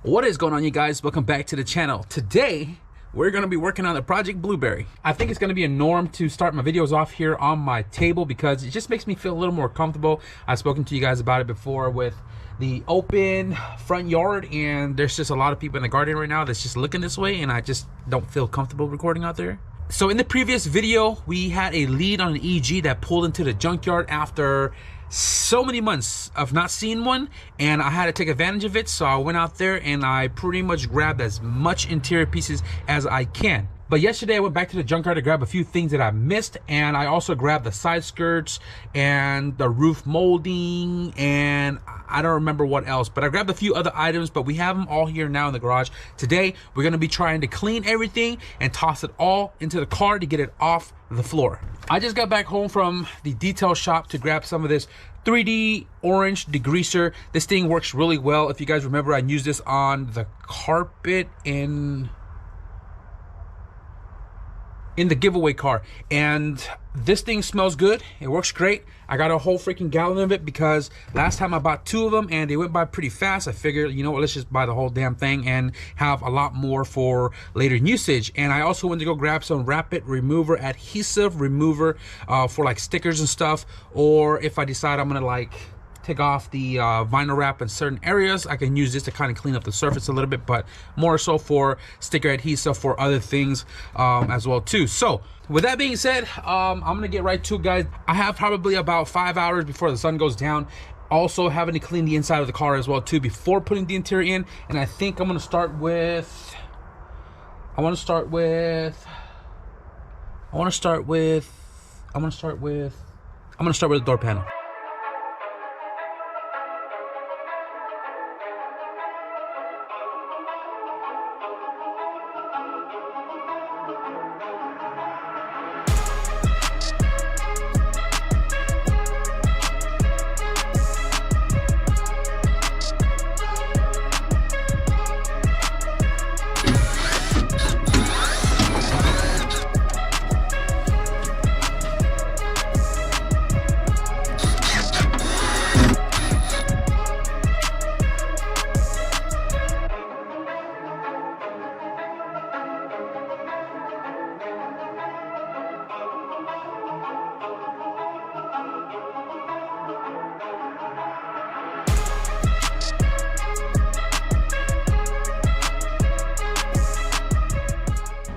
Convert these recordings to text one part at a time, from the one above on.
What is going on, you guys? Welcome back to the channel. Today we're going to be working on the Project Blueberry. I think it's going to be a norm to start my videos off here on my table because it just makes me feel a little more comfortable. I've spoken to you guys about it before with the open front yard, and there's just a lot of people in the garden right now that's just looking this way, and I just don't feel comfortable recording out there. So in the previous video, we had a lead on an EG that pulled into the junkyard after so many months of not seeing one, and I had to take advantage of it. So I went out there and I pretty much grabbed as much interior pieces as I can. But yesterday I went back to the junkyard to grab a few things that I missed, and I also grabbed the side skirts and the roof molding, and I don't remember what else, but I grabbed a few other items, but we have them all here now in the garage. Today we're going to be trying to clean everything and toss it all into the car to get it off the floor. I just got back home from the detail shop to grab some of this 3D orange degreaser. This thing works really well. If you guys remember, I used this on the carpet in the giveaway car, and this thing smells good. It works great. I got a whole freaking gallon of it because last time I bought 2 of them and they went by pretty fast. I figured, you know what, let's just buy the whole damn thing and have a lot more for later usage. And I also went to go grab some rapid remover adhesive remover for like stickers and stuff, or if I decide I'm gonna like take off the vinyl wrap in certain areas, I can use this to kind of clean up the surface a little bit, but more so for sticker adhesive for other things as well too. So with that being said, I'm gonna get right to it, guys. I have probably about 5 hours before the sun goes down. Also having to clean the inside of the car as well too before putting the interior in, and I think I'm gonna start with the door panel.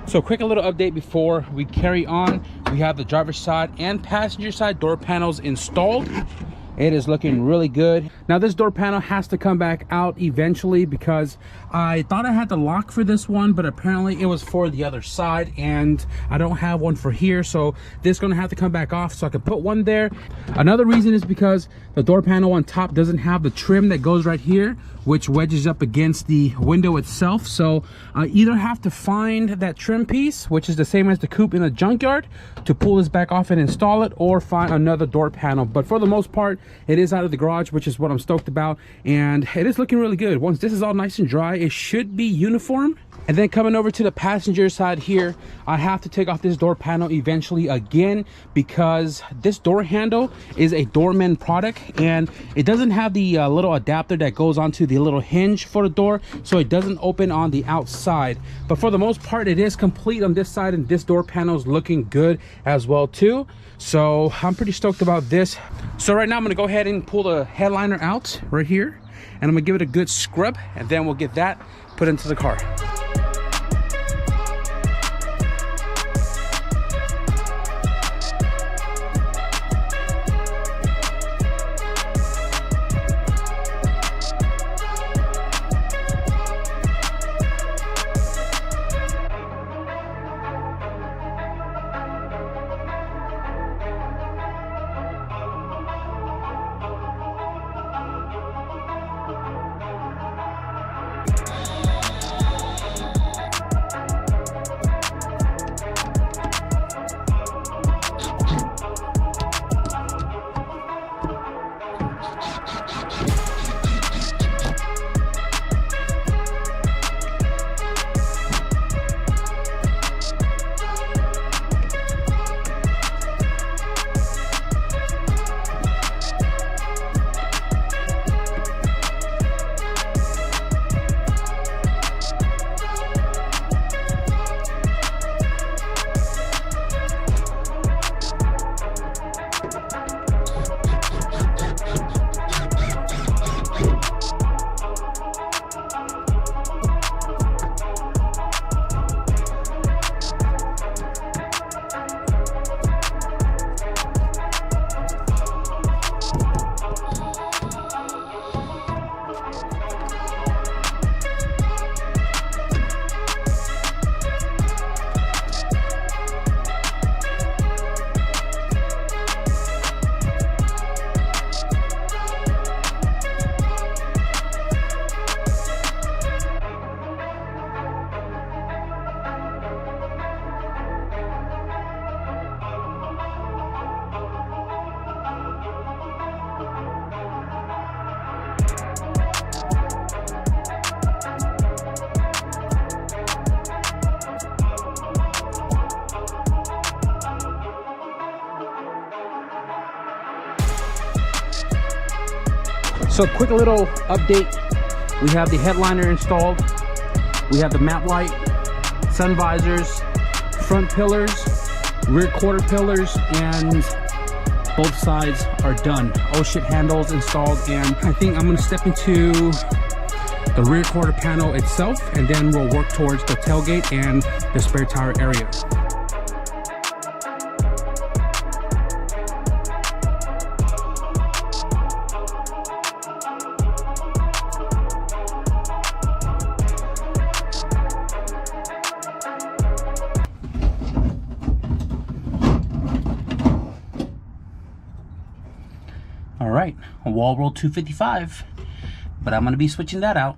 So quick little update before we carry on. We have the driver's side and passenger side door panels installed. It is looking really good. Now this door panel has to come back out eventually because I thought I had the lock for this one, but apparently it was for the other side and I don't have one for here. So this is gonna have to come back off so I can put one there. Another reason is because the door panel on top doesn't have the trim that goes right here, which wedges up against the window itself. So I either have to find that trim piece, which is the same as the coupe in the junkyard, to pull this back off and install it, or find another door panel. But for the most part, it is out of the garage, which is what I'm stoked about, and it is looking really good. Once this is all nice and dry, it should be uniform. And then coming over to the passenger side here, I have to take off this door panel eventually again because this door handle is a Doorman product, and it doesn't have the little adapter that goes onto the little hinge for the door, so it doesn't open on the outside. But for the most part, it is complete on this side, and this door panel is looking good as well too. So I'm pretty stoked about this. So right now I'm gonna go ahead and pull the headliner out right here, and I'm gonna give it a good scrub, and then we'll get that put into the car. So quick little update. We have the headliner installed. We have the map light, sun visors, front pillars, rear quarter pillars, and both sides are done. Oh shit handles installed, and I think I'm gonna step into the rear quarter panel itself, and then we'll work towards the tailgate and the spare tire area. All right, a wall roll 255, but I'm gonna be switching that out.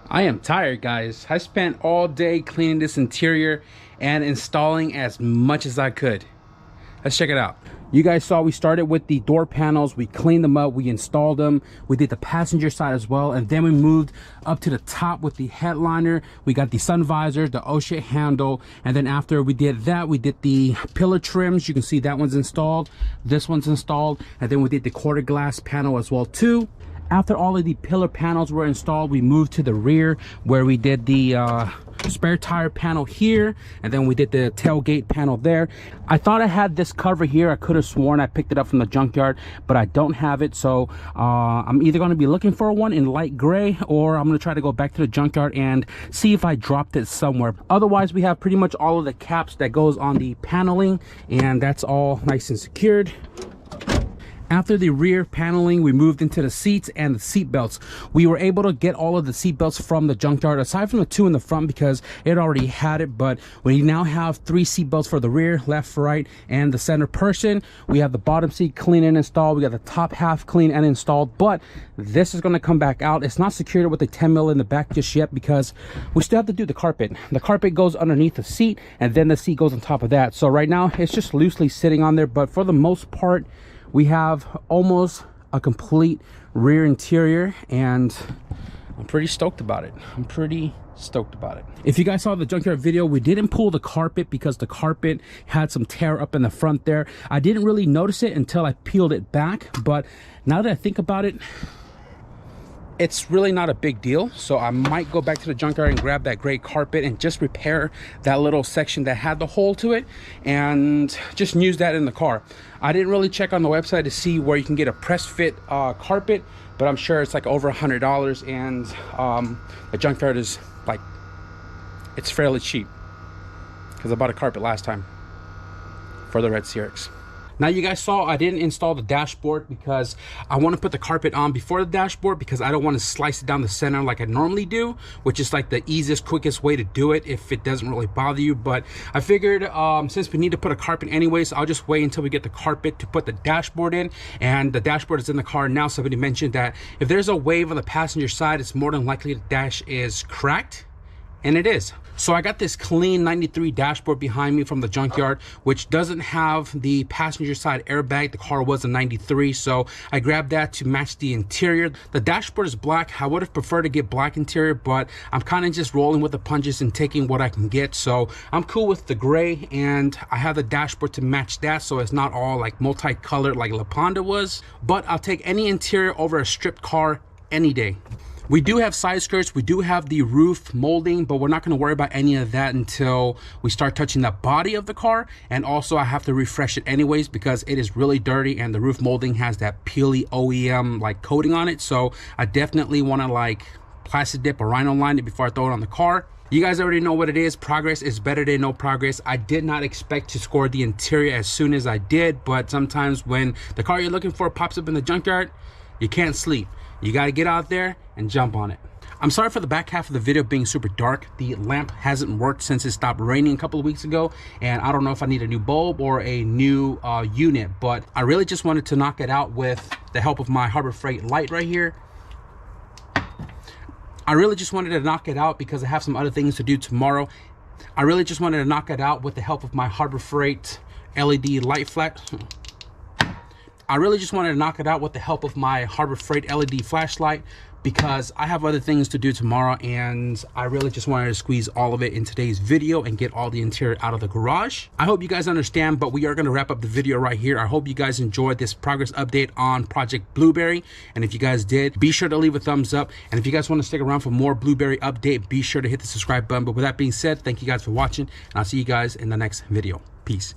I am tired, guys. I spent all day cleaning this interior and installing as much as I could. Let's check it out. You guys saw we started with the door panels. We cleaned them up, we installed them, we did the passenger side as well, and then we moved up to the top with the headliner. We got the sun visors, the O-shit handle, and then after we did that, we did the pillar trims. You can see that one's installed, this one's installed, and then we did the quarter glass panel as well too. After all of the pillar panels were installed, we moved to the rear where we did the spare tire panel here, and then we did the tailgate panel there. I thought I had this cover here. I could have sworn I picked it up from the junkyard, but I don't have it. So I'm either going to be looking for one in light gray, or I'm going to try to go back to the junkyard and see if I dropped it somewhere. Otherwise, we have pretty much all of the caps that goes on the paneling, and that's all nice and secured. After the rear paneling, we moved into the seats and the seat belts. We were able to get all of the seat belts from the junkyard, aside from the 2 in the front because it already had it. But we now have 3 seat belts for the rear, left, right, and the center person. We have the bottom seat clean and installed. We got the top half clean and installed, but this is going to come back out. It's not secured with the 10 mil in the back just yet because we still have to do the carpet. The carpet goes underneath the seat, and then the seat goes on top of that. So right now it's just loosely sitting on there, but for the most part, we have almost a complete rear interior, and I'm pretty stoked about it. If you guys saw the junkyard video, we didn't pull the carpet because the carpet had some tear up in the front there. I didn't really notice it until I peeled it back, but now that I think about it, it's really not a big deal. So I might go back to the junkyard and grab that gray carpet and just repair that little section that had the hole to it and just use that in the car. I didn't really check on the website to see where you can get a press fit carpet, but I'm sure it's like over $100, and the junkyard is like, it's fairly cheap because I bought a carpet last time for the Red CRX. Now you guys saw I didn't install the dashboard because I want to put the carpet on before the dashboard because I don't want to slice it down the center like I normally do, which is like the easiest, quickest way to do it if it doesn't really bother you. But I figured since we need to put a carpet anyways, I'll just wait until we get the carpet to put the dashboard in. And the dashboard is in the car now. Somebody mentioned that if there's a wave on the passenger side, it's more than likely the dash is cracked, and it is. So I got this clean 93 dashboard behind me from the junkyard, which doesn't have the passenger side airbag. The car was a 93, so I grabbed that to match the interior. The dashboard is black. I would have preferred to get black interior, but I'm kind of just rolling with the punches and taking what I can get. So I'm cool with the gray, and I have the dashboard to match that, so it's not all like multicolored like La Ponda was. But I'll take any interior over a stripped car any day. We do have side skirts, we do have the roof molding, but we're not going to worry about any of that until we start touching the body of the car. And also I have to refresh it anyways because it is really dirty, and the roof molding has that peely OEM like coating on it. So I definitely want to like plastic dip or rhino line it before I throw it on the car. You guys already know what it is. Progress is better than no progress. I did not expect to score the interior as soon as I did, but sometimes when the car you're looking for pops up in the junkyard, you can't sleep. You got to get out there and jump on it. I'm sorry for the back half of the video being super dark. The lamp hasn't worked since it stopped raining a couple of weeks ago, and I don't know if I need a new bulb or a new unit, but I really just wanted to knock it out with the help of my Harbor Freight light right here. I really just wanted to knock it out because I have some other things to do tomorrow. I really just wanted to knock it out with the help of my Harbor Freight LED light flash. I really just wanted to knock it out with the help of my Harbor Freight LED flashlight because I have other things to do tomorrow, and I really just wanted to squeeze all of it in today's video and get all the interior out of the garage. I hope you guys understand, but we are going to wrap up the video right here. I hope you guys enjoyed this progress update on Project Blueberry, and if you guys did, be sure to leave a thumbs up. And if you guys want to stick around for more Blueberry update, be sure to hit the subscribe button. But with that being said, thank you guys for watching, and I'll see you guys in the next video. Peace.